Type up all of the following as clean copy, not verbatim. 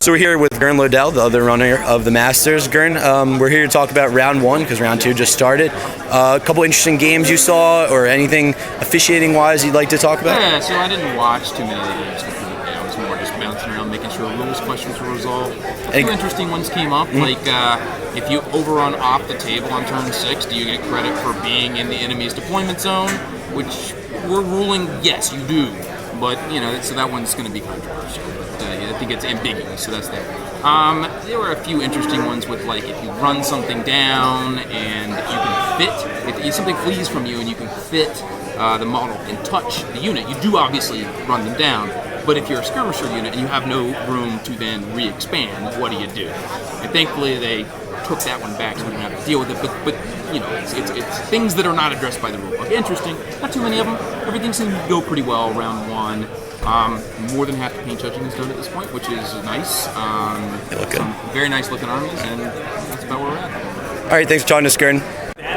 So we're here with Gern Lodell, the other runner of the Masters. Gern, we're here to talk about round one because round two just started. A couple interesting games you saw or anything officiating-wise you'd like to talk about? Yeah, so I didn't watch too many of the games completely. I was more just bouncing around making sure rules questions were resolved. A few interesting ones came up, like if you overrun off the table on turn 6, do you get credit for being in the enemy's deployment zone? Which we're ruling, yes, you do. But, you know, so that one's going to be controversial. But I think it's ambiguous, so that's that. There were a few interesting ones with, like, if you run something down and you can fit, if something flees from you and you can fit the model and touch the unit, you do obviously run them down. But if you're a skirmisher unit and you have no room to then re-expand, what do you do? And thankfully they took that one back so we don't have to deal with it. But you know, it's things that are not addressed by the rulebook. Interesting. Not too many of them. Everything seemed to go pretty well round one. More than half the paint judging is done at this point, which is nice. They look good. Some very nice looking armies, and that's about where we're at. All right, thanks for joining us, Gern.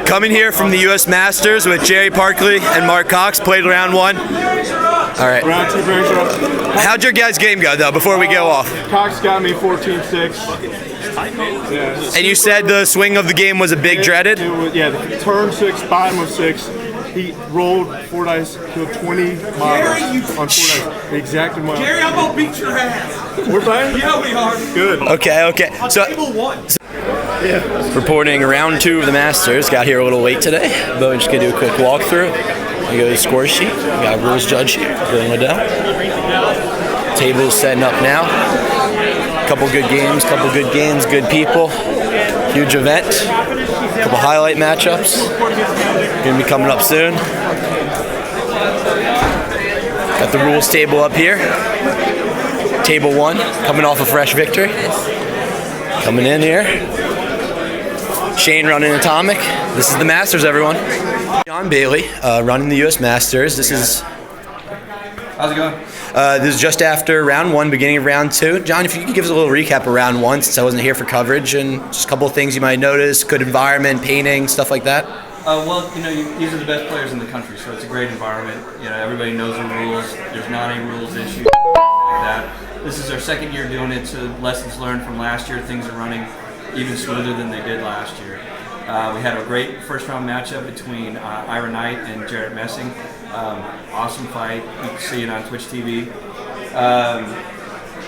Coming here from the US Masters with Jerry Parkley and Mark Cox, played round one. All right. Round two, very short. How'd your guys' game go, though, before we go off? Cox got me 14-6. Yeah. And you said the swing of the game was a big dreaded? Yeah, the turn 6, bottom of 6. He rolled 4 dice, killed 20 models on 4 dice. The exact amount. Jerry, I'm gonna beat your ass. We're playing? Yeah, we are. Good. Okay. So, Table one. reporting round two of the Masters. Got here a little late today, but we're just going to do a quick walkthrough. We go to the score sheet. We got a rules judge here, Gern Lodell. Table's setting up now. Couple good games, good people. Huge event. Couple highlight matchups. Gonna be coming up soon. Got the rules table up here. Table 1, coming off a fresh victory. Coming in here. Shane running Atomic. This is the Masters, everyone. John Bailey running the US Masters. This is... How's it going? This is just after round one, beginning of round two. John, if you could give us a little recap of round one, since I wasn't here for coverage, and just a couple of things you might notice, good environment, painting, stuff like that. Well, you know, these are the best players in the country, so it's a great environment. You know, everybody knows the rules. There's not any rules issues like that. This is our second year doing it, so lessons learned from last year. Things are running even smoother than they did last year. We had a great first round matchup between Ira Knight and Jarrett Messing. Awesome fight. You can see it on Twitch TV.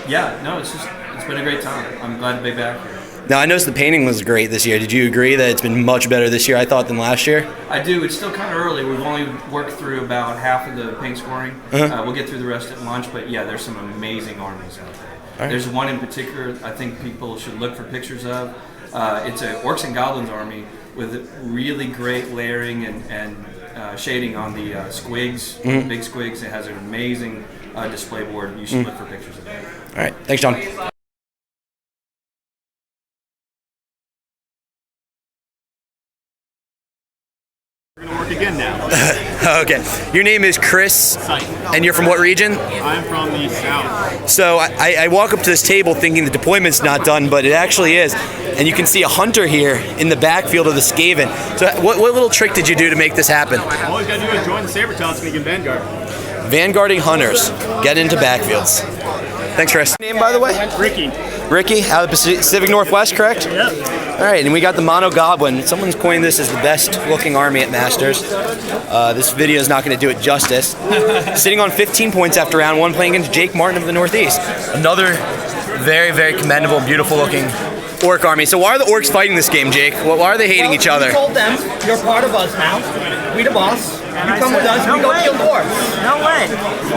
It's been a great time. I'm glad to be back here. Now, I noticed the painting was great this year. Did you agree that it's been much better this year, I thought, than last year? I do. It's still kind of early. We've only worked through about half of the paint scoring. We'll get through the rest at lunch, but yeah, there's some amazing armies out there. Right. There's one in particular I think people should look for pictures of. It's an Orcs and Goblins army with really great layering and shading on the squigs, big squigs. It has an amazing display board. You should look for pictures of that. All right. Thanks, John. We're going to work again now. Okay. Your name is Chris, and you're from what region? I'm from the south. So I walk up to this table thinking the deployment's not done, but it actually is. And you can see a hunter here in the backfield of the Skaven. So what little trick did you do to make this happen? All you got to do is join the Sabertooth and you can Vanguard. Vanguarding hunters. Get into backfields. Thanks, Chris. Name, by the way? Ricky, out of the Pacific Northwest, correct? Yep. All right, and we got the Mono Goblin. Someone's coined this as the best-looking army at Masters. This video is not going to do it justice. Sitting on 15 points after round one, playing against Jake Martin of the Northeast. Another very, very commendable, beautiful-looking orc army. So why are the orcs fighting this game, Jake? Why are they hating each other? We told them, you're part of us now. We the boss. You come with us, we go kill dwarves. No way.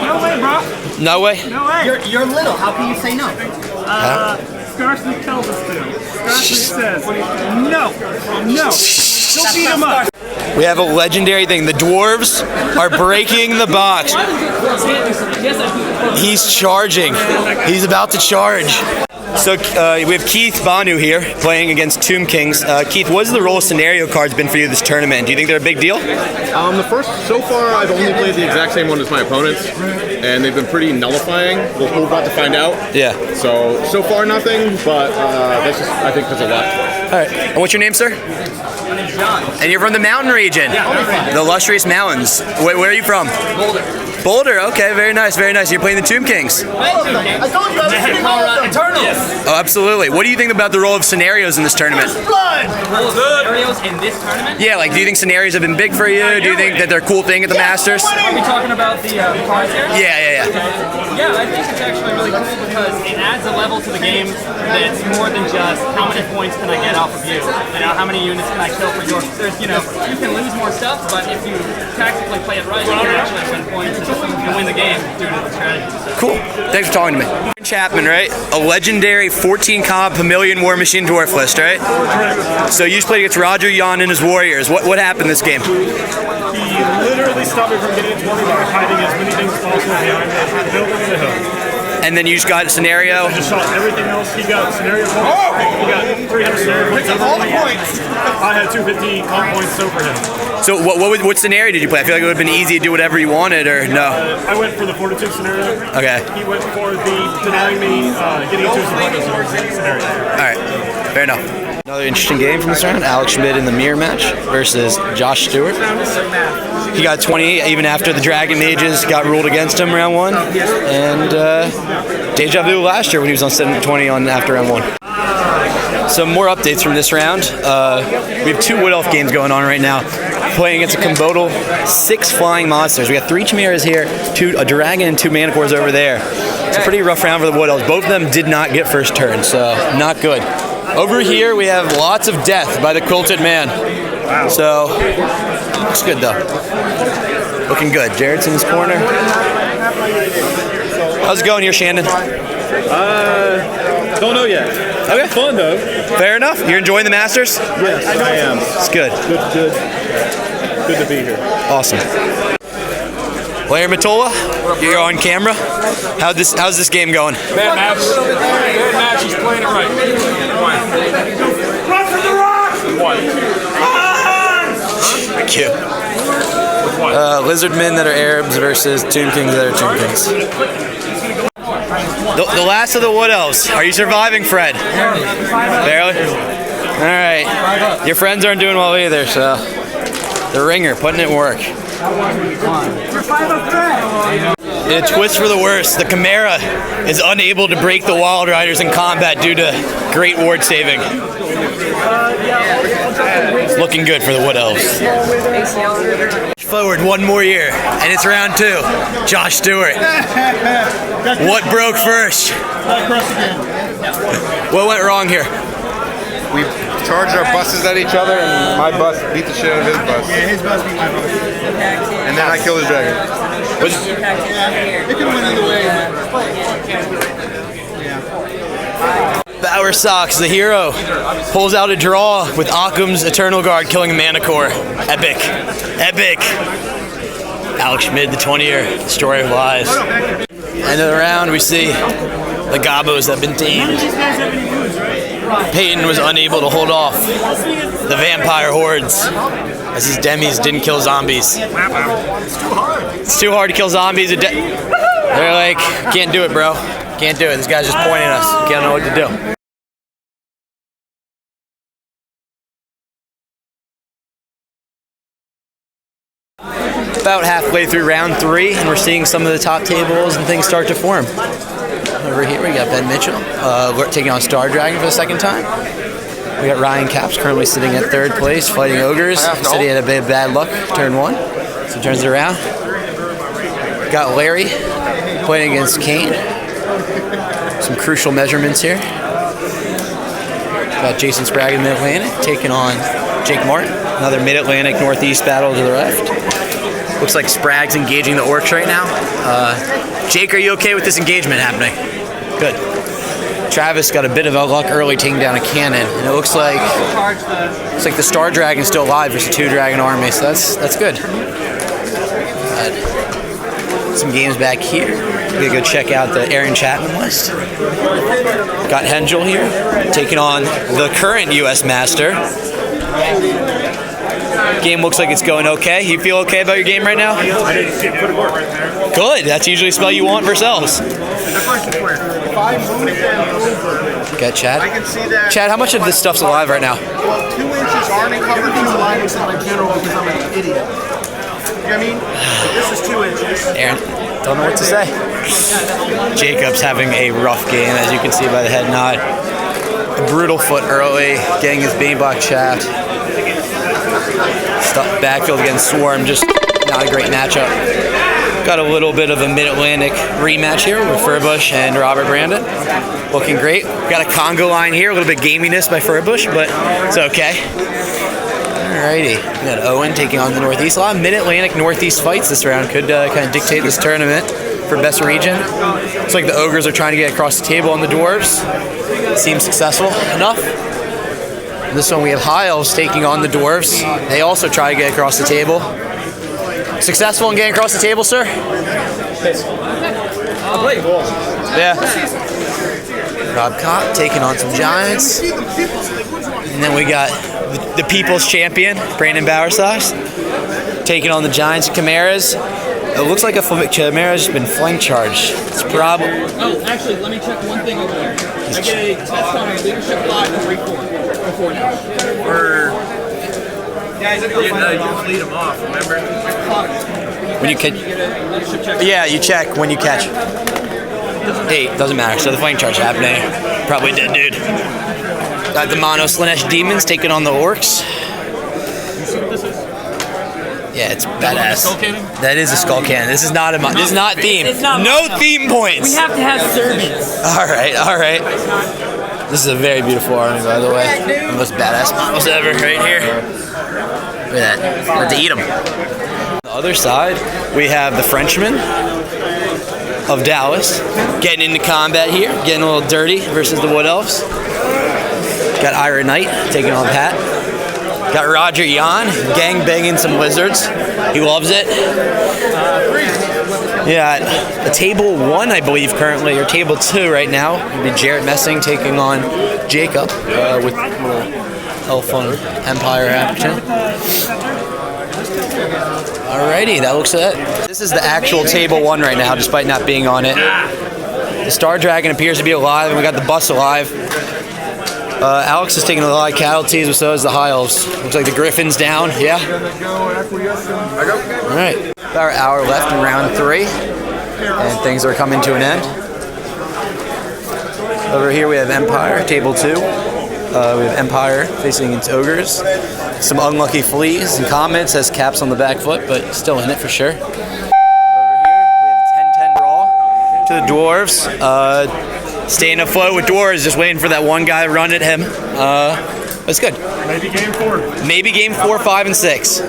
No way, bro. No way? No way. You're little, how can you say no? Scarcely tells us to. Scarcely says, no. Don't beat him up. We have a legendary thing. The dwarves are breaking the box. He's charging. He's about to charge. So we have Keith Banu here playing against Tomb Kings. Keith, what has the role of scenario cards been for you this tournament? Do you think they're a big deal? So far I've only played the exact same one as my opponents, and they've been pretty nullifying. We're about to find out. Yeah. So far nothing, but that's just, I think, because of luck. All right. And what's your name, sir? My name's John. And you're from the mountain region. Yeah, the illustrious mountains. Where are you from? Boulder. Boulder, okay, very nice, very nice. You're playing the Tomb Kings. I told you I was Eternals. Oh, absolutely. What do you think about the role of scenarios in this tournament? Scenarios in this tournament? Yeah, like, do you think scenarios have been big for you? Do you think that they're a cool thing at the Masters? Are we talking about the cards here? Yeah. Yeah, I think it's actually really cool because it adds a level to the game that's more than just how many points can I get off of you. You know, how many units can I kill for your... There's, you know, you can lose more stuff, but if you tactically play it right, you can actually win points and win the game due to the strategy. Cool. Thanks for talking to me. Chapman, right? A legendary 14 comp Pavilion War Machine Dwarf list, right? So you just played against Roger Yan and his Warriors. What happened this game? He literally stopped me from getting a 20 by hiding as many things as possible behind the building in the hill. And then you just got a scenario? I just shot everything else. He got scenario points. He got 300 scenario points. All the points. I had 250 comp points over him. So what scenario did you play? I feel like it would have been easy to do whatever you wanted, or no? I went for the Fortitude scenario. Okay. He went for the denying me getting into his abundance scenario. All right. Fair enough. Another interesting game from this round. Alex Schmidt in the mirror match versus Josh Stewart. He got 20 even after the Dragon Mages got ruled against him round 1. And deja vu last year when he was on 7-20 on after round 1. Some more updates from this round. We have 2 Wood Elf games going on right now. Playing against a Combodal, 6 flying monsters. We got 3 Chimeras here, a Dragon and 2 Manticores over there. It's a pretty rough round for the Wood Elves. Both of them did not get first turn, so not good. Over here we have lots of death by the Quilted Man. Wow. So, it's good though. Looking good. Jared's in his corner. How's it going here, Shannon? Don't know yet. Okay. Fun though. Fair enough. You're enjoying the Masters? Yes, I am. It's good. Good to be here. Awesome. Larry Matola, you're on camera. How's this game going? Bad match. Bad match. He's playing it right. Run for the rock! Thank you. Lizardmen that are Arabs versus Tomb Kings that are Tomb Kings. The last of the Wood Elves. Are you surviving, Fred? Barely? Alright. Your friends aren't doing well either, so... The Ringer, putting it in work. In a twist for the worse, the Chimera is unable to break the Wild Riders in combat due to great ward saving. It's looking good for the Wood Elves. Forward one more year, and it's round 2. Josh Stewart. What broke first? What went wrong here? We charged our buses at each other, and my bus beat the shit out of his bus. Yeah, his bus beat my bus. And then I killed his dragon. It could have went either way, Bower Sox, the hero, pulls out a draw with Occam's Eternal Guard killing a Manicore. Epic. Epic. Alex Schmidt, the 20-year story of lies. End of the round, we see the Gobos that have been tamed. Peyton was unable to hold off the vampire hordes as his demis didn't kill zombies. It's too hard to kill zombies. They're like, can't do it, bro. Can't do it. This guy's just pointing at us. Can't know what to do. About halfway through round 3, and we're seeing some of the top tables and things start to form. Over here we got Ben Mitchell taking on Star Dragon for the 2nd time. We got Ryan Capps currently sitting at 3rd place fighting Ogres. Said he had a bit of bad luck turn 1, so turns it around. Got Larry playing against Kane. Some crucial measurements here. Got Jason Sprague in the Mid-Atlantic taking on Jake Martin. Another Mid-Atlantic Northeast battle to the left. Looks like Sprague's engaging the orcs right now. Jake, are you okay with this engagement happening? Good. Travis got a bit of a luck early taking down a cannon, and it looks like the Star Dragon's still alive versus a 2-dragon army, so that's good. Some games back here. We're gonna go check out the Aaron Chapman list. Got Hengel here, taking on the current US Master. Game looks like it's going okay. You feel okay about your game right now? I didn't get put work right there. Good. That's usually a spell you want for selves. Got Chad. I can see that. Chad, how much of this stuff's alive right now? Well, 2 inches aren't covered from the line except my general because I'm an idiot. You know what I mean? This is 2 inches. Aaron. don't know what to say. Jacob's having a rough game, as you can see by the head nod. A brutal foot early, getting his bane block chapped. Stuck backfield against Swarm, just not a great matchup. Got a little bit of a Mid-Atlantic rematch here with Furbush and Robert Brandon. Looking great. Got a Congo line here, a little bit gaminess by Furbush, but it's okay. Alrighty, we got Owen taking on the Northeast. A lot of Mid-Atlantic Northeast fights this round. Could kind of dictate this tournament for best region. Looks like the Ogres are trying to get across the table on the Dwarves. Seems successful enough. This one we have High Elves taking on the Dwarves. They also try to get across the table. Successful in getting across the table, sir? Yeah. Rob Kopp taking on some Giants. And then we got the People's Champion, Brandon Bowersox, taking on the Giants Chimeras. It looks like a Chimera's been flank charged. It's probably... Oh, actually, let me check one thing over there. I get a test on a leadership live in before now. Guys, I just lead them off, remember? When you catch... Yeah, you check when you catch. Hey, doesn't matter. So the flank charge happening. Probably dead dude. Got the Mono Slanesh Demons taking on the Orcs. Yeah, it's badass. That is a skull cannon. This is not a. This is not themed. No theme points. We have to have servants. All right. This is a very beautiful army, by the way. The most badass models ever, right here. Look at that. About to eat them. On the other side, we have the Frenchmen of Dallas getting into combat here, getting a little dirty versus the Wood Elves. Got Ira Knight taking on Pat. Got Roger Yan gang banging some lizards. He loves it. Yeah, a table 1, I believe, currently, or table 2 right now. It'd be Jarrett Messing taking on Jacob with a little Elf on Empire action. Alrighty, that looks at it. This is the actual table 1 right now, despite not being on it. The Star Dragon appears to be alive, and we got the bus alive. Alex is taking a lot of casualties, but so is the High Elves. Looks like the Griffin's down, yeah? Alright, about an hour left in round 3, and things are coming to an end. Over here we have Empire, table 2. We have Empire facing its Ogres. Some unlucky fleas and comets has caps on the back foot, but still in it for sure. Over here we have a 10-10 brawl to the Dwarves. Staying afloat with Dwarves, just waiting for that one guy to run at him. That's good. Maybe game 4. Maybe game 4, 5, and 6.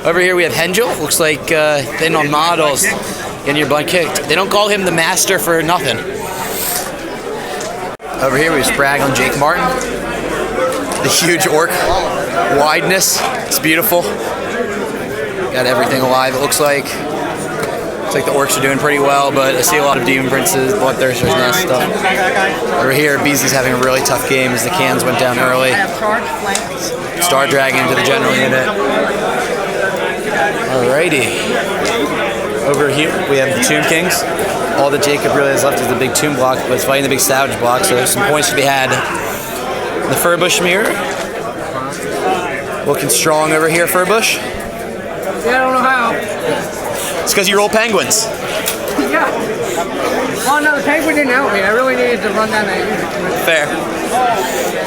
Over here we have Hengel. Looks like thin on models. Getting your butt kicked. They don't call him the master for nothing. Over here we have Sprag on Jake Martin. The huge orc wideness. It's beautiful. Got everything alive, it looks like. Looks like the orcs are doing pretty well, but I see a lot of Demon Princes, Bloodthirsters, Nest stuff. Over here, Beezy's having a really tough game as the cans went down early. Star Dragon into the general unit. Alrighty. Over here, we have the Tomb Kings. All that Jacob really has left is the big Tomb block, but it's fighting the big Savage block, so there's some points to be had. The Furbush mirror. Looking strong over here, Furbush. Yeah, I don't know how. It's because you roll penguins. Yeah. Oh no, the penguin didn't help me. I really needed to run down that unit. Fair.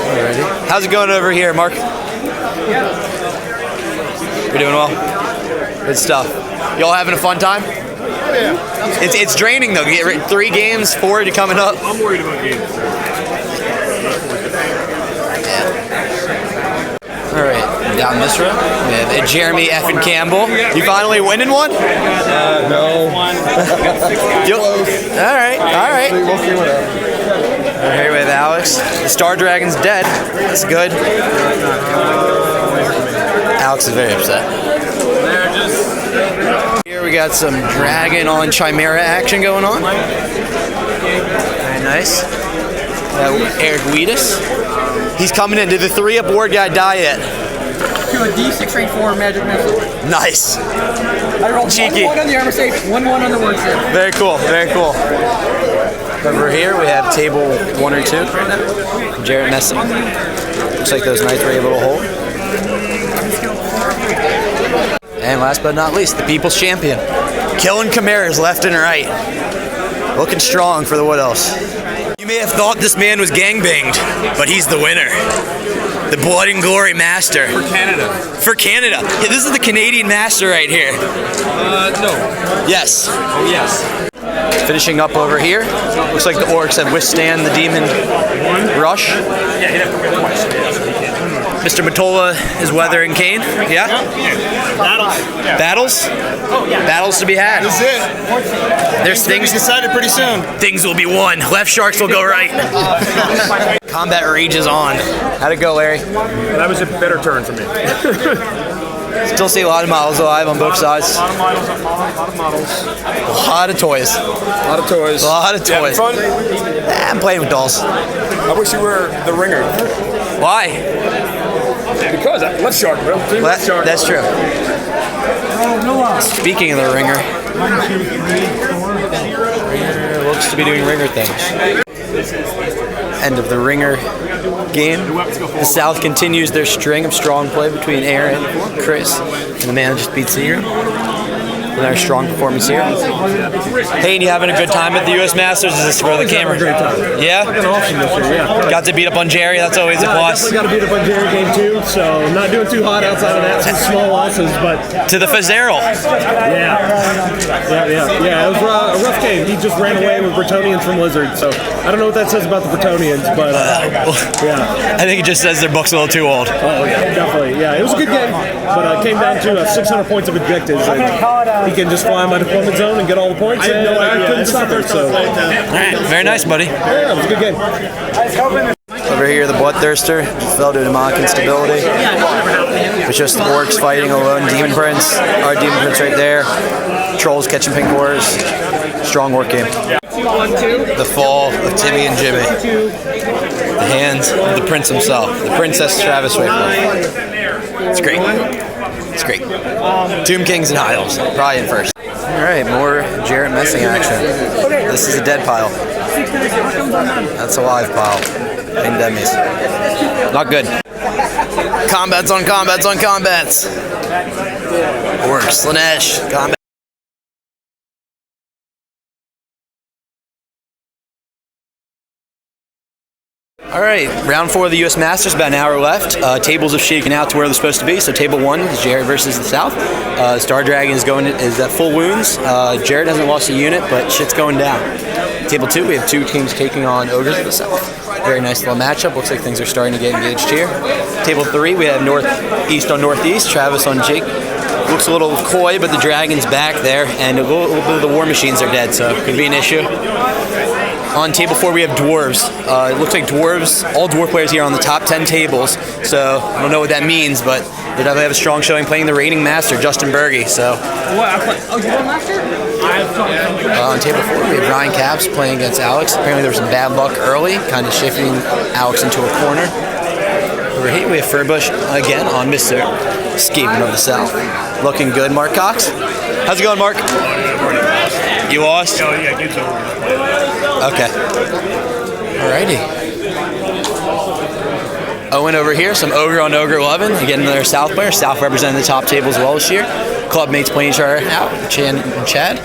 Alrighty. How's it going over here, Mark? Yeah. You're doing well? Good stuff. Y'all having a fun time? Yeah. It's draining though. You get 3 games, 4 to coming up. I'm worried about games. Alright, down this row, we have Jeremy effing Campbell. You finally winning one? No. Alright. We'll see what happens. Over here we have Alex. The Star Dragon's dead. That's good. Alex is very upset. Here we got some Dragon on Chimera action going on. Very nice. Eric Weedus. He's coming into the 3 aboard guy diet. To a D6 rank 4 magic missile. Nice. I rolled Cheeky. 1-1 on the armor safe, 1-1 on the word safe. Very cool. Over here we have table 1 or 2. Jarrett Messing. Looks like those knights were able to hold. And last but not least, the People's Champion. Killing Chimeras left and right. Looking strong for the Wood Elves. You may have thought this man was gangbanged, but he's the winner. The Blood and Glory Master. For Canada. For Canada. Yeah, this is the Canadian Master right here. No. Yes. Oh, yes. Finishing up over here. Looks like the Orcs have withstand the Demon Rush. Mr. Matola is weathering Kane. Yeah? Battles? Battles to be had. That's it. There's things decided pretty soon. Things will be won. Left sharks will go right. Combat rages on. How'd it go, Larry? That was a better turn for me. Still see a lot of models alive on both sides. A lot of models. A lot of toys. A lot of toys. A lot of toys. Fun? I'm playing with dolls. I wish you were the ringer. Why? Because left shark, bro. Left shark. That's true. Speaking of the ringer, ringer looks to be doing ringer things. End of the ringer game. The South continues their string of strong play between Aaron, Chris, and the man who just beat Seager. Another strong performance here. Hayden, you having a good time at the US Masters? Is this for the camera? Great time. Yeah? Fucking awesome this year, yeah. Got to beat up on Jerry, that's always a plus. Definitely got to beat up on Jerry game 2, so not doing too hot outside of that. Some small losses, but... To the Fazerl. Yeah, it was a rough game. He just ran away with Bretonians from Lizard, so I don't know what that says about the Bretonians, but yeah. I think it just says their book's a little too old. Oh, yeah, definitely. Yeah, it was a good game, but it came down to 600 points of objectives. And he can just fly in my deployment zone and get all the points. I couldn't stop it. So, very nice, buddy. Yeah, it was a good game. Over here, the Bloodthirster fell due to mock instability. It's just the Orcs fighting alone. Demon Prince, our Demon Prince right there. Trolls catching pink cores. Strong Orc game. The fall of Timmy and Jimmy. The hands of the Prince himself, the Princess Travis Wakeman. It's great. It's great. Tomb Kings and High Elves, probably in first. All right, more Jarrett messing action. This is a dead pile. That's a live pile. And dummies. Not good. Combats on combats on combats. Orcs, Slanesh, combat. All right, round 4 of the US Masters, about an hour left. Tables have shaken out to where they're supposed to be. So table 1 is Jared versus the South. Star Dragon is at full wounds. Jared hasn't lost a unit, but shit's going down. Table 2, we have 2 teams taking on Ogres of the South. Very nice little matchup. Looks like things are starting to get engaged here. Table 3, we have Northeast on Northeast, Travis on Jake. Looks a little coy, but the Dragon's back there, and a little bit of the War Machines are dead, so could be an issue. On table 4, we have Dwarves. It looks like Dwarves, all Dwarf players here are on the top 10 tables, so I don't know what that means, but they definitely have a strong showing playing the reigning master, Justin Berge. So. Oh, you won master? On table 4, we have Ryan Capps playing against Alex. Apparently there was some bad luck early, kind of shifting Alex into a corner. Over here, we have Furbush again on Mr. Skaven of the South. Looking good, Mark Cox. How's it going, Mark? You lost? Oh, yeah, game's over. Okay. Alrighty. Owen over here, some Ogre on Ogre 11. Again, another South player. South representing the top table as well this year. Club mates playing each other out, Chan and Chad.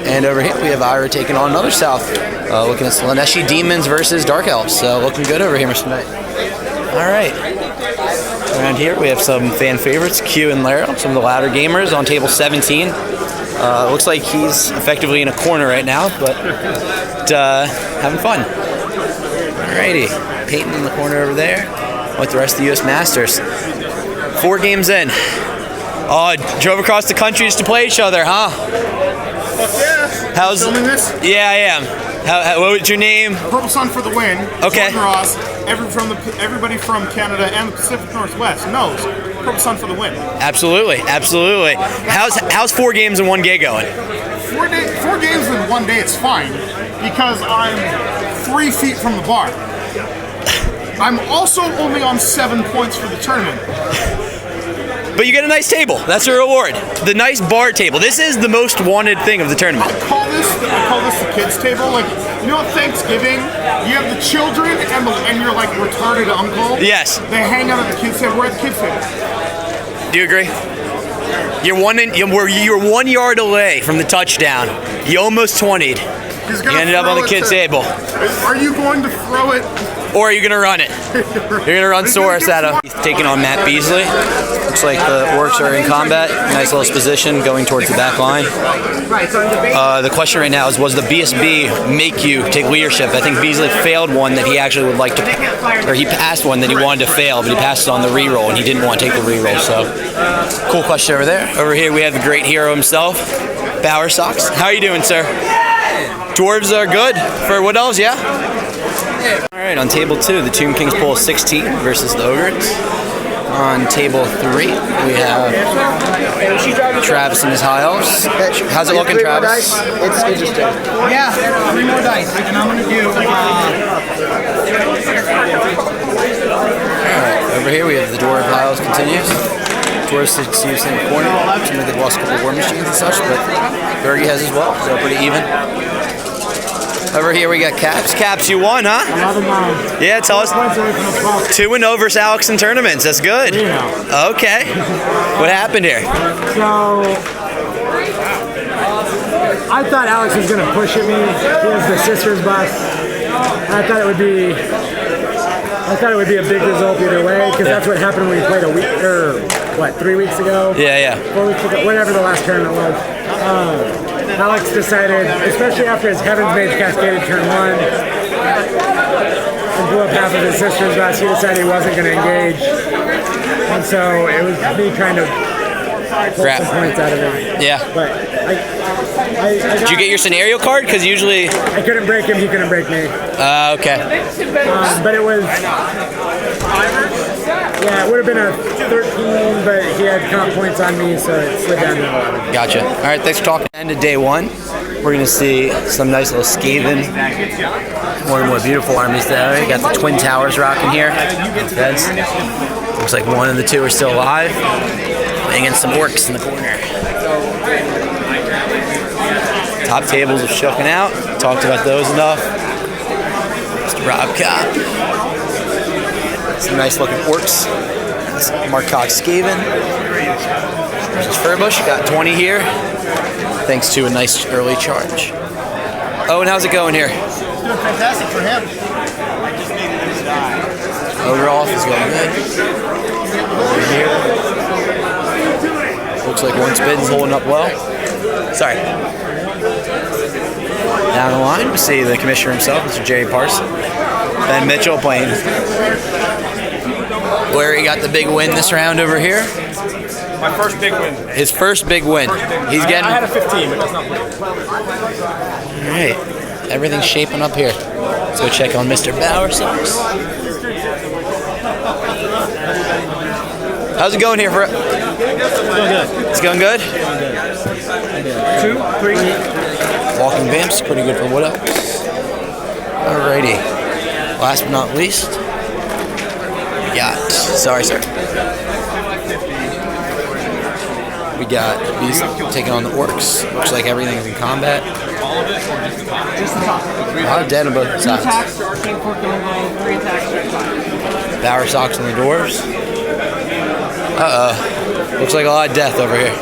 And over here, we have Ira taking on another South. Looking at Slaneshi Demons versus Dark Elves. So looking good over here, Mr. Knight. Alright. Around here, we have some fan favorites, Q and Laro, some of the louder gamers on table 17. Looks like he's effectively in a corner right now, but having fun. Alrighty, Peyton in the corner over there with the rest of the US Masters. 4 games in. Oh, drove across the country just to play each other, huh? Fuck yeah. How's filming this? Yeah, I am. What's your name? Purple Sun for the win. Okay. Jordan Ross. Everybody from Canada and the Pacific Northwest knows Purple Sun for the win. Absolutely, absolutely. How's 4 games in 1 day going? 4 games in 1 day, it's fine because I'm 3 feet from the bar. I'm also only on 7 points for the tournament. But you get a nice table. That's a reward. The nice bar table. This is the most wanted thing of the tournament. I call this the kids table. Like, you know, at Thanksgiving, you have the children and your like retarded uncle. Yes. They hang out at the kids table. We're at the kids table. Do you agree? You're 1 yard away from the touchdown. You almost 20'd. You ended up on the kid's table. Are you going to throw it? Or are you going to run it? You're going to run Soros at him. He's taking on Matt Beasley. Looks like the orcs are in combat. Nice little position going towards the back line. The question right now is, was the BSB make you take leadership? I think Beasley failed one that he actually would like to, or he passed one that he wanted to fail, but he passed it on the reroll and he didn't want to take the reroll. So, cool question over there. Over here we have the great hero himself, Bower Socks. How are you doing, sir? Dwarves are good for Wood Elves, yeah? All right, on table 2, the Tomb Kings pull 16 versus the Ogres. On table 3, we have Travis and his High Elves. How's it looking, Travis? It's interesting. Yeah, 3 more dice, and I'm going to do... Alright, over here we have the Dwarf High Elves continues. Dwarves see us in the corner. Seems like they've lost a couple of war machines and such, but Bergie has as well, so pretty even. Over here we got Caps. Caps, you won, huh? 11-9. Yeah, tell us. 2-0 versus Alex in tournaments. That's good. Okay. What happened here? So, I thought Alex was going to push at me. He has the Sisters bus. I thought it would be a big result either way, because that's what happened when we played 3 weeks ago? Yeah. 4 weeks ago, whatever the last tournament was. Alex decided, especially after his Heaven's Mage cascaded turn 1 and blew up half of his Sisters bus, he decided he wasn't going to engage. And so it was me trying to pull some points out of it. Yeah. But did you get your scenario card? Because usually... I couldn't break him, he couldn't break me. Okay. But it was... Yeah, it would have been a 13, but he had comp points on me, so it slid down to 11. Gotcha. All right, thanks for talking. End of day 1. We're going to see some nice little Skaven, one of the more beautiful armies there. You got the Twin Towers rocking here. Beds. Looks like one of the 2 are still alive. Playing against some orcs in the corner. Top tables have shooken out. Talked about those enough. Mr. Rob Cobb. Some nice looking orcs. That's Mark Cox Skaven. Versus Furbush. Got 20 here. Thanks to a nice early charge. Oh, and how's it going here? It's doing fantastic for him. Overall, is going good. Over here. Looks like one spin's holding up well. Sorry. Down the line, we see the commissioner himself, Mr. Jerry Parson. Ben Mitchell playing. Larry got the big win this round over here. My first big win. His first big win. He's getting. I had a 15, but that's not bad. All right, everything's shaping up here. Let's go check on Mr. Bower Socks. How's it going here for it? It's going good. It's going good? 2, 3. Walking Vamps, pretty good for Wood Elves. Alrighty. Last but not least, we got, sorry sir. We got these taking on the orcs. Looks like everything's in combat. All of it, or just the top? Just the top. A lot of dead on both sides. 2 attacks, Arcane Fork going away, 3 attacks, 5. Bower Socks on the dwarves. Uh-oh. Looks like a lot of death over here.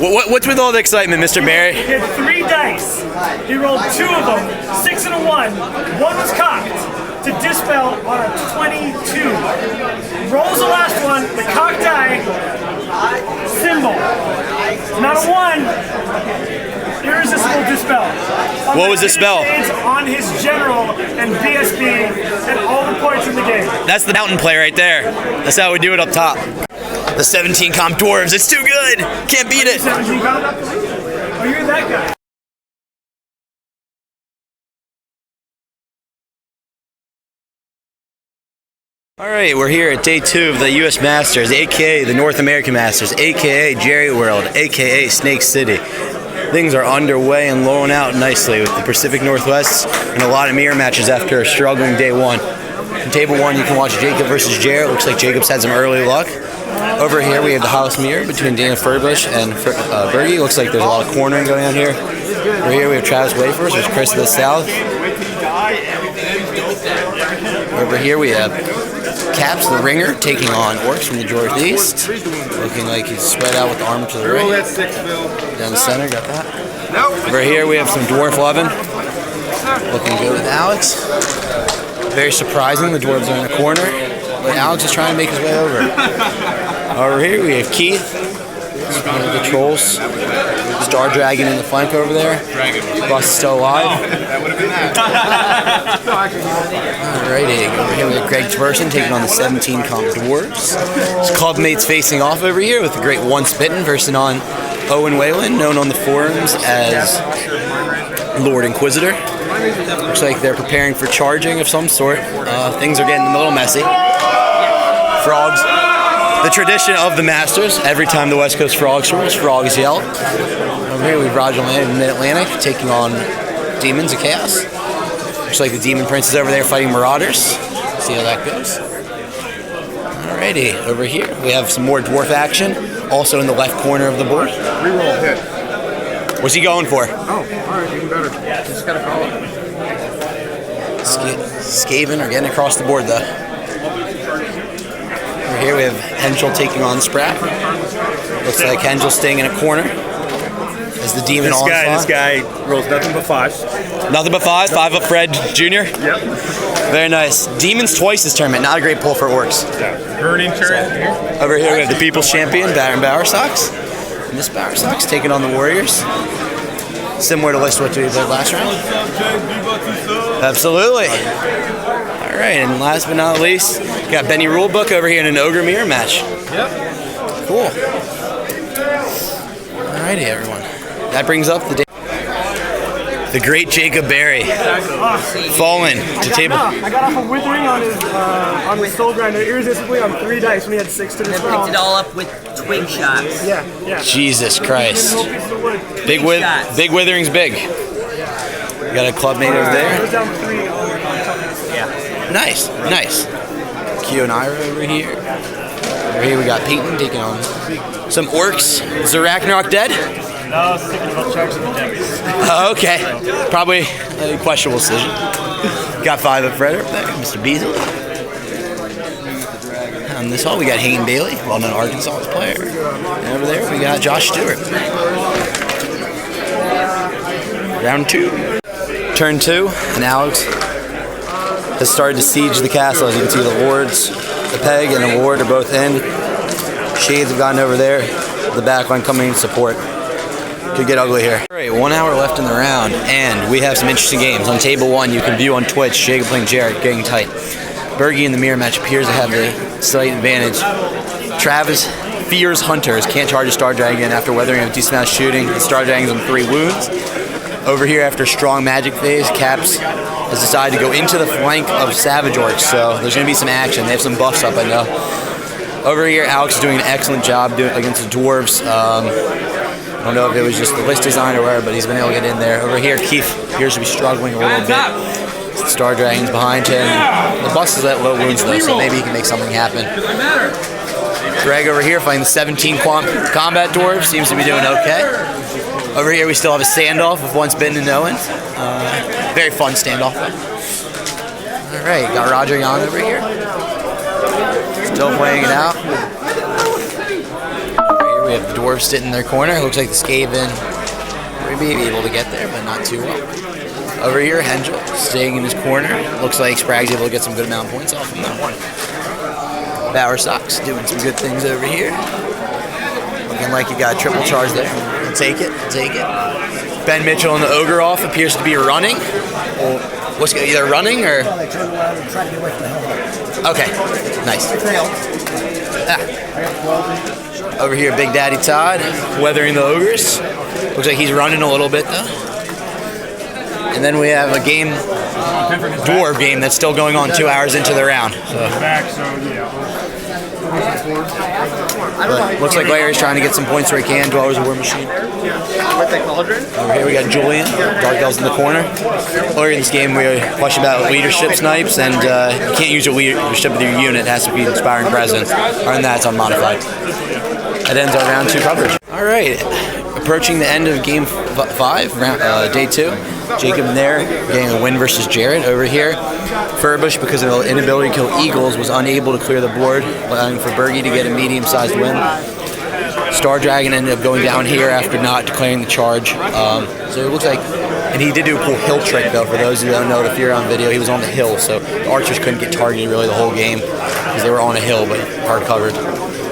What's with all the excitement, Mr. Barry? He had 3 dice. He rolled 2 of them, 6 and a 1. One was cocked to dispel on a 22. Rolls the last one, the cocked die, symbol. Not a 1. Irresistible dispel. What was the spell? On his general and BSB and all the points in the game. That's the mountain play right there. That's how we do it up top. The 17 comp dwarves. It's too good. Can't beat it. 17 comp? Oh, you're that guy. All right, we're here at day 2 of the US Masters, aka the North American Masters, aka Jerry World, aka Snake City. Things are underway and rolling out nicely with the Pacific Northwest and a lot of mirror matches after a struggling day 1. In table 1, you can watch Jacob versus Jared. Looks like Jacob's had some early luck. Over here, we have the house mirror between Dana Furbush and Bergie. Looks like there's a lot of cornering going on here. Over here, we have Travis Wafers versus Chris of the South. Over here, we have Caps, the ringer, taking on Orcs from the Northeast. Looking like he's spread out with the armor to the right. Down the center, got that. Over here we have some Dwarf Lovin'. Looking good with Alex. Very surprising, the Dwarves are in the corner. But Alex is trying to make his way over. Over here we have Keith. One of the trolls. Star Dragon in the flank over there. Bus is still alive. Alrighty, over here we have Greg Tverson taking on the 17 comp Dwarves. His club mates facing off over here with the great Once Bitten versus on Owen Whalen, known on the forums as Lord Inquisitor. Looks like they're preparing for charging of some sort. Things are getting a little messy. Frogs. The tradition of the Masters, every time the West Coast Frogs rules, Frogs yell. Over here we have Roger Land in Mid-Atlantic taking on Demons of Chaos. Looks like the Demon Prince is over there fighting Marauders. See how that goes. Alrighty, over here we have some more Dwarf action, also in the left corner of the board. Reroll hit. What's he going for? Oh, alright, even better. Just gotta call it. Skaven are getting across the board though. Over here we have Henschel taking on Sprat. Looks like Henschel staying in a corner as the Demon This guy rolls nothing but fives. Nothing but fives? 5 up Fred Jr.? Yep. Very nice. Demons twice this tournament. Not a great pull for Orcs. Burning turret here. Over here we have the People's Champion, Baron Bowersox. And this Bowersox taking on the Warriors. Similar to list what we played last round. Absolutely. Alright, and last but not least, we got Benny Rulebook over here in an Ogre Mirror match. Yep. Cool. Alrighty, everyone. That brings up the the great Jacob Berry. Fallen to table. I got off a withering on his soul grinder irresistibly on 3 dice when he had 6 to dispel. Picked it all up with twig shots. Yeah. Jesus Christ. Big withering's big. You got a club mate over there. Goes down 3. Nice. Kyo and Ira over here. Over here we got Peyton taking on some Orcs. Is the Ragnarok dead? No, I was thinking about charging the decks. Okay. Probably a questionable decision. Got 5 up Frederick there, Mr. Beasley. On this hall we got Hayden Bailey, well-known Arkansas player. And over there we got Josh Stewart. Round 2. Turn 2, and Alex has started to siege the castle. As you can see, the Lords, the Peg and the Ward are both in. Shades have gotten over there. The back line coming in support. Could get ugly here. All right, 1 hour left in the round, and we have some interesting games. On table 1, you can view on Twitch, Jacob playing Jared, getting tight. Bergie in the mirror match appears to have the slight advantage. Travis fears Hunters, can't charge a Star Dragon after weathering a decent amount of shooting. The Star Dragon's on 3 wounds. Over here, after a strong magic phase, Caps has decided to go into the flank of Savage Orcs, so there's going to be some action. They have some buffs up, I know. Over here, Alex is doing an excellent job against the Dwarves. I don't know if it was just the list design or whatever, but he's been able to get in there. Over here, Keith appears to be struggling a little bit. Star Dragon's behind him. The bus is at low wounds though, so maybe he can make something happen. Greg over here fighting the 17 combat Dwarves, seems to be doing okay. Over here we still have a standoff with Once Bitten and Owen. Very fun standoff. Alright, got Roger Yan over here. Still playing it out. We have the Dwarves sitting in their corner. Looks like the Skaven may be able to get there, but not too well. Over here, Henschel staying in his corner. Looks like Sprague's able to get some good amount of points off from that one. Bowersox doing some good things over here. Looking like you got a triple charge there. Take it. Ben Mitchell and the Ogre off appears to be running. What's either running or? Okay, nice. Over here, Big Daddy Todd weathering the Ogres. Looks like he's running a little bit though. And then we have a game, Dwarf game that's still going on 2 hours into the round. But looks like Larry's trying to get some points where he can. Dwellers of War Machine. Over here we got Julian. Dark Elves in the corner. Earlier in this game we were questioning about leadership snipes, and you can't use your leadership of your unit. It has to be inspiring presence. Other than that, it's unmodified. That ends our round 2 coverage. All right. approaching the end of game 5, day 2. Jacob there getting a win versus Jared. Over here, Furbush, because of an inability to kill eagles, was unable to clear the board, allowing for Bergie to get a medium-sized win. Star Dragon ended up going down here after not declaring the charge. So it looks like, and he did do a cool hill trick though, for those who don't know, if you're on video, he was on the hill, so the archers couldn't get targeted really the whole game because they were on a hill, but hard covered.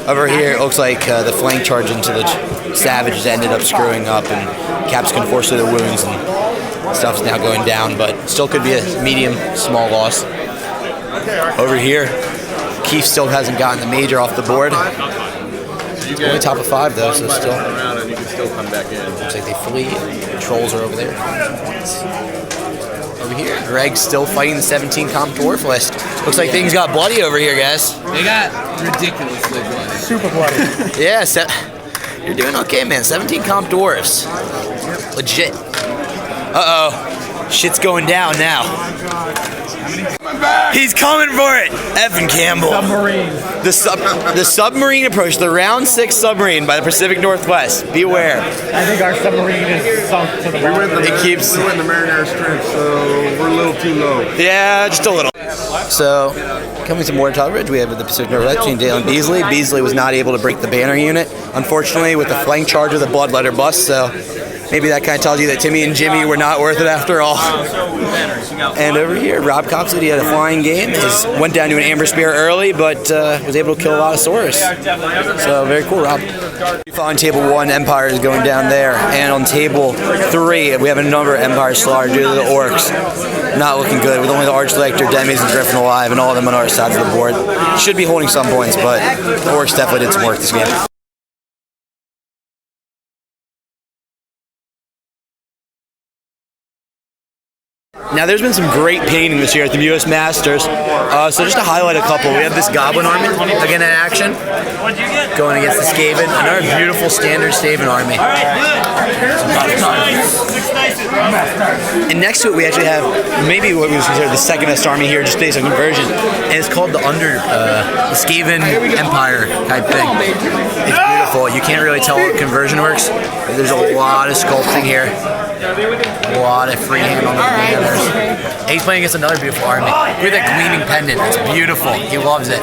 Over here, it looks like the flank charge into the Savages ended up screwing up, and Caps can force through their wounds, and stuff's now going down, but still could be a medium, small loss. Over here, Keith still hasn't gotten the major off the board. Only top of 5 though, so still. Around and you can still come back in. Looks like they flee. The trolls are over there. Over here, Greg's still fighting the 17 comp dwarf list. Looks like things got bloody over here, guys. They got ridiculously bloody. Super bloody. Yeah, you're doing okay, man. 17 comp dwarfs. Legit. Uh-oh. Shit's going down now. He's coming for it. Evan Campbell. Submarine. The submarine approach, the round 6 submarine by the Pacific Northwest. Beware. I think our submarine is sunk to the bottom. We went the Marinara Strength, so we're a little too low. Yeah, just a little. So, coming to Mortar Ridge, we have the Pacific Northwest between Dale and Beasley. Beasley was not able to break the banner unit, unfortunately, with the flank charge of the Bloodletter bust, so maybe that kind of tells you that Timmy and Jimmy were not worth it after all. And over here, Rob Kopp said he had a flying game. He went down to an Amber Spear early, but was able to kill a lot of Saurus. So very cool, Rob. On table 1, Empire is going down there. And on table 3, we have a number of Empire slaughtered due to the Orcs. Not looking good, with only the Archlector, Demis, and Griffin alive, and all of them on our sides of the board. Should be holding some points, but the Orcs definitely did some work this game. Now, there's been some great painting this year at the US Masters. So just to highlight a couple, we have this Goblin army, again in action, going against the Skaven. Another beautiful standard Skaven army. And next to it, we actually have maybe what we would consider the second best army here, just based on conversion. And it's called the Skaven Empire type thing. It's beautiful. You can't really tell how conversion works, but there's a lot of sculpting here. A lot of freehand on the banners. And he's playing against another beautiful army. Look at that gleaming pendant. It's beautiful. He loves it.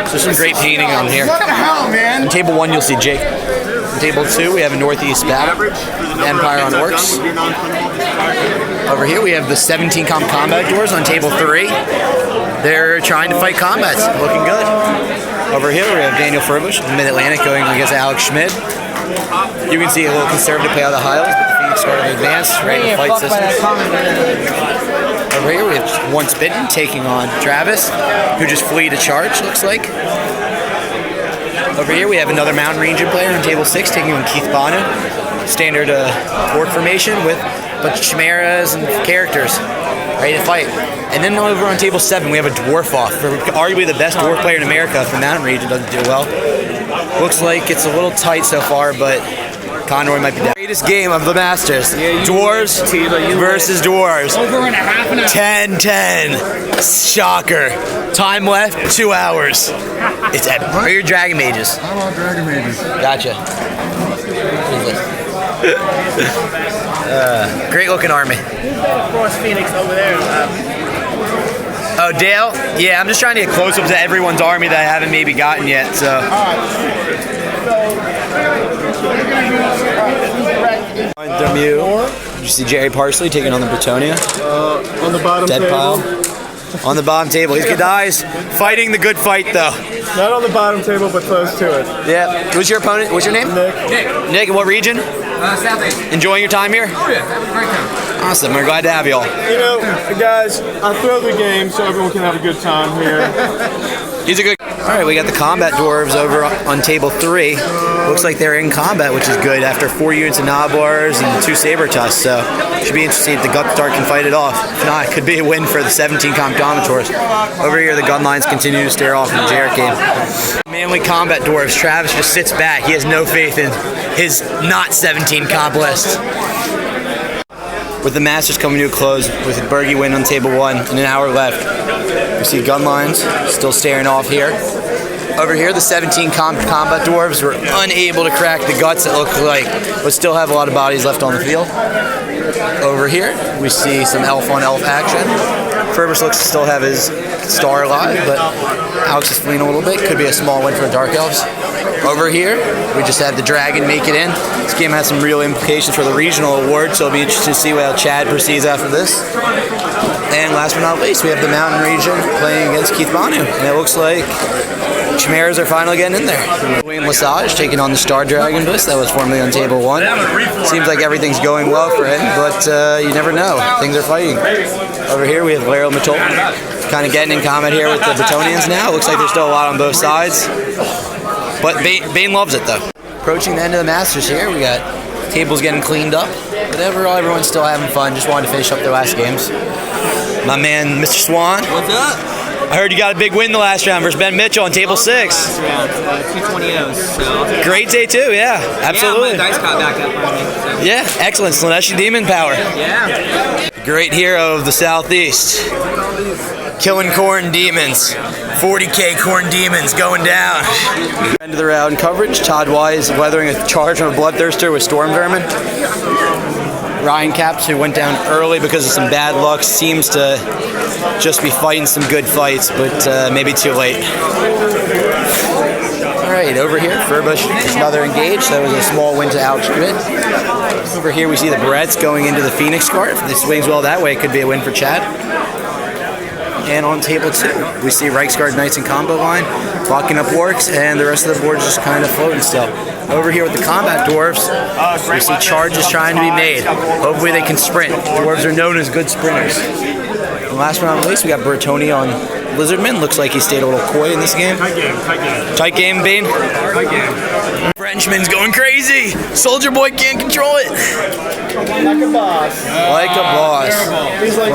So some great painting on here. On table 1, you'll see Jake. On table 2, we have a Northeast battle. Empire on Orcs. Over here, we have the 17 comp combat doors on table 3. They're trying to fight combats. Looking good. Over here, we have Daniel Furbush of Mid-Atlantic going against Alex Schmid. You can see a little conservative play out of the Highlands, but the Phoenix started to advance right in the fight systems. Over here we have one Spittin taking on Travis, who just fleed a charge, looks like. Over here we have another Mountain Ranger player on table 6 taking on Keith Bono. Standard orc formation with a bunch of chimeras and characters ready to fight. And then over on table 7 we have a Dwarf off, arguably the best Dwarf player in America for Mountain Ranger, doesn't do well. Looks like it's a little tight so far, but Conroy might be down. Greatest game of the Masters. Dwarves versus Dwarves. Over and a half an hour. 10-10. Shocker. Time left, 2 hours. It's epic. Or your Dragon Mages. I want Dragon Mages. Gotcha. Great looking army. Frost Phoenix over there. Oh, Dale? Yeah, I'm just trying to get close-ups to everyone's army that I haven't maybe gotten yet, so. Did you see Jerry Parsley taking on the Bretonia? On the bottom Dead table. Pile. On the bottom table. He's G'dai's fighting the good fight, though. Not on the bottom table, but close to it. Yeah. Who's your opponent? What's your name? Nick. Nick, in what region? Southeast. Enjoying your time here? Oh yeah, having a great time. Awesome. We're glad to have you all. You know, guys, I throw the game so everyone can have a good time here. He's a good. All right, we got the combat dwarves over on table 3. Looks like they're in combat, which is good after 4 units of Noblars and 2 Saber Tusks. So should be interesting if the Gutstar can fight it off. If not, it could be a win for the 17 comp Dominators. Over here, the Gunlines continue to stare off in the Jarrett game. Manly combat dwarves. Travis just sits back. He has no faith in his not 17 comp list. With the Masters coming to a close with a Bergie win on table 1 and an hour left. We see Gunlines still staring off here. Over here, the 17 combat dwarves were unable to crack the guts, it looked like, but still have a lot of bodies left on the field. Over here, we see some elf on elf action. Furbus looks to still have his star alive, but Alex is fleeing a little bit. Could be a small win for the Dark Elves. Over here, we just had the dragon make it in. This game has some real implications for the regional award, so it'll be interesting to see how Chad proceeds after this. And last but not least, we have the mountain region playing against Keith Banu, and it looks like Chimeras are finally getting in there. William Lesage taking on the Star Dragon Bliss that was formerly on table 1. Seems like everything's going well for him, but you never know. Things are fighting. Over here we have Laryl Matol, kind of getting in combat here with the Bretonians now. Looks like there's still a lot on both sides, but Bane loves it though. Approaching the end of the Masters here, we got tables getting cleaned up, but overall everyone's still having fun. Just wanted to finish up their last games. My man, Mr. Swan. What's up? I heard you got a big win the last round versus Ben Mitchell on table 6. Last round, 220-0s. So great day too, yeah, absolutely. Yeah, my dice caught back up on me. So. Yeah, excellent. Slaneshi Demon Power. Yeah. Great hero of the Southeast. Killing corn demons. 40k corn demons going down. End of the round coverage. Todd Wise weathering a charge from a Bloodthirster with Storm Vermin. Ryan Caps, who went down early because of some bad luck, seems to just be fighting some good fights, but maybe too late. Alright, over here, Furbush, another engage. That was a small win to Alex Schmidt. Over here we see the Bretts going into the Phoenix Scarf. If this swings well that way, it could be a win for Chad. And on table 2, we see Reichsguard Knights in combo line, blocking up Orcs, and the rest of the board just kind of floating still. Over here with the combat dwarves, we see charges trying to be made. Hopefully they can sprint. Dwarves are known as good sprinters. And last but not least, we got Bertoni on Lizardman. Looks like he stayed a little coy in this game. Tight game, tight game. Tight game, Bane? Tight game. Frenchman's going crazy. Soldier Boy can't control it. Like a boss. Like a boss. He's like,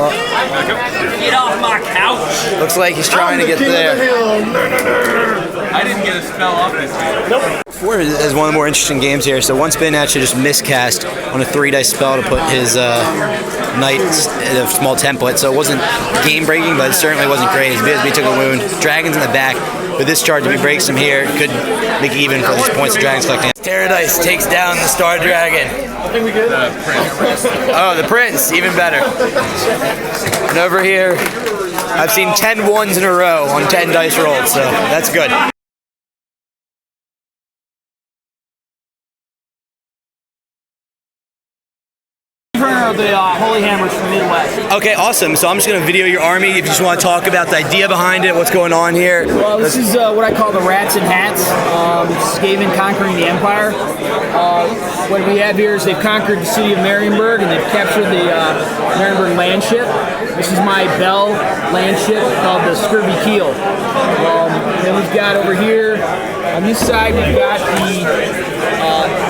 Get off my couch. Looks like he's trying to get there. I didn't get a spell off this game. Nope. 4 is one of the more interesting games here. So once Ben actually just miscast on a 3-dice spell to put his knight in a small template, so it wasn't game breaking, but it certainly wasn't crazy. Bisbee took a wound. Dragons in the back. With this charge, if he breaks him here, could make it even for these points the Dragons collecting. Terradice takes down the Star Dragon. I think we good. Oh, the Prince, even better. And over here, I've seen 10 ones in a row on 10 dice rolled, so that's good. Of the Holy Hammers from Midwest. Okay, awesome. So I'm just going to video your army. If you just want to talk about the idea behind it, what's going on here. Well, this is what I call the Rats and Hats. It's Skaven conquering the Empire. What we have here is they've conquered the city of Marienburg and they've captured the Marienburg land ship. This is my Bell land ship called the Scurvy Keel. Then we've got over here on this side we've got the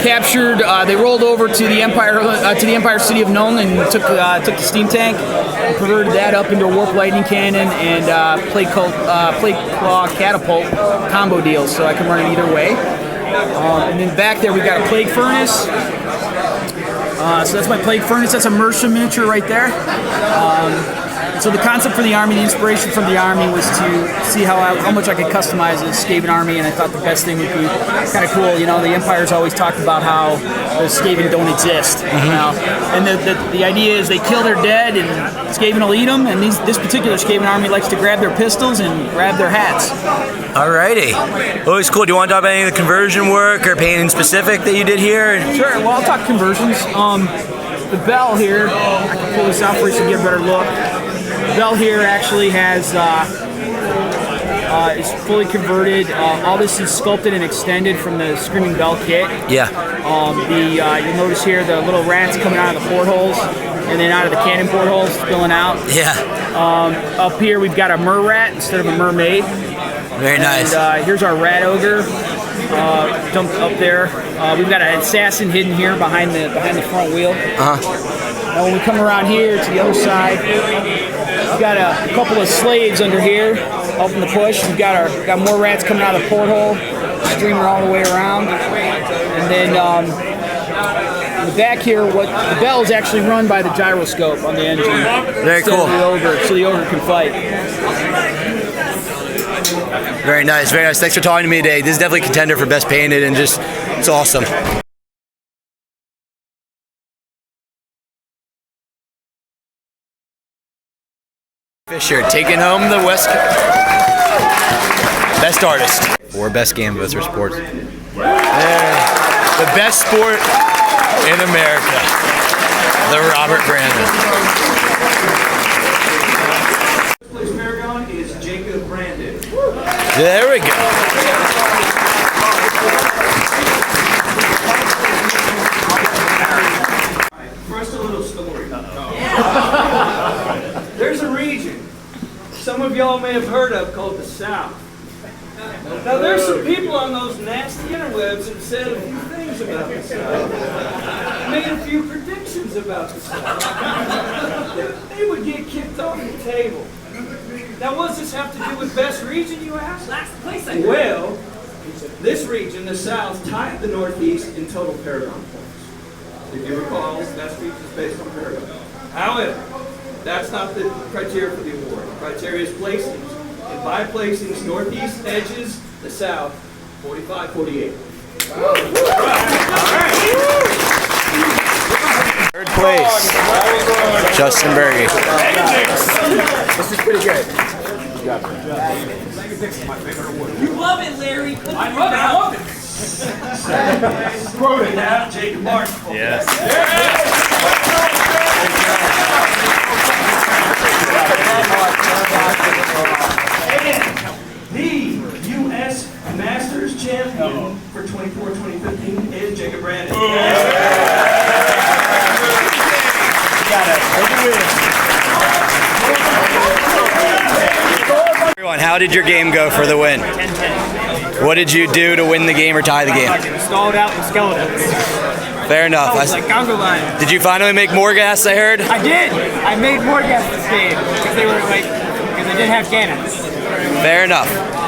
captured. They rolled over to the Empire city of Nuln and took the steam tank, and converted that up into a warp lightning cannon and plate claw catapult combo deal. So I can run it either way. And then back there we've got a plague furnace. So that's my plague furnace. That's a Mercia miniature right there. So the concept for the army, the inspiration from the army was to see how much I could customize a Skaven army, and I thought the best thing would be kind of cool. You know, the Empire's always talked about how the Skaven don't exist. You know? And the idea is they kill their dead, and Skaven will eat them, and this particular Skaven army likes to grab their pistols and grab their hats. Alrighty. Always cool. Do you want to talk about any of the conversion work or painting specific that you did here? Sure. Well, I'll talk conversions. The bell here, I can pull this out for you so you get a better look. The bell here actually has is fully converted. All this is sculpted and extended from the Screaming Bell kit. Yeah. You'll notice here the little rats coming out of the portholes, and then out of the cannon portholes spilling out. Yeah. Up here we've got a mer rat instead of a mermaid. Very nice. And here's our rat ogre. Dumped up there. We've got an assassin hidden here behind the front wheel. Now when we come around here to the other side, we've got a couple of slaves under here helping the push. We've got more rats coming out of the porthole, streaming all the way around. And then in the back here, the bell is actually run by the gyroscope on the engine. Very cool. So the ogre can fight. Very nice, very nice. Thanks for talking to me today. This is definitely a contender for best painted, and just it's awesome. Fisher taking home the West Best Artist or Best Game for Sports. The best sport in America. The Robert Brandon. Paragon is Jacob Brandon. There we go. First, a little story. There's a region some of y'all may have heard of called the South. Now, there's some people on those nasty interwebs that said a few things about the South. Made a few predictions about the South. They would get kicked off the table. Now, what does this have to do with best region, you ask? Last place I Well, this region, the South, tied the Northeast in total Paragon points. If you recall, best region is based on Paragon. However, that's not the criteria for the award. The criteria is placings. And by placings, Northeast edges the South 45-48. Third place, Justin Berge. This is pretty good. You love it, Larry. I love it. Quoted now, Jacob Martin. Yes. And the US Masters champion for 24-2015 is Jacob Brandon. Everyone, how did your game go for the win? 10-10. What did you do to win the game or tie the game? Stalled out the skeletons. Fair enough. I was like Congo Line. Did you finally make more gas, I heard? I did. I made more gas this game because they didn't have cannons. Fair enough.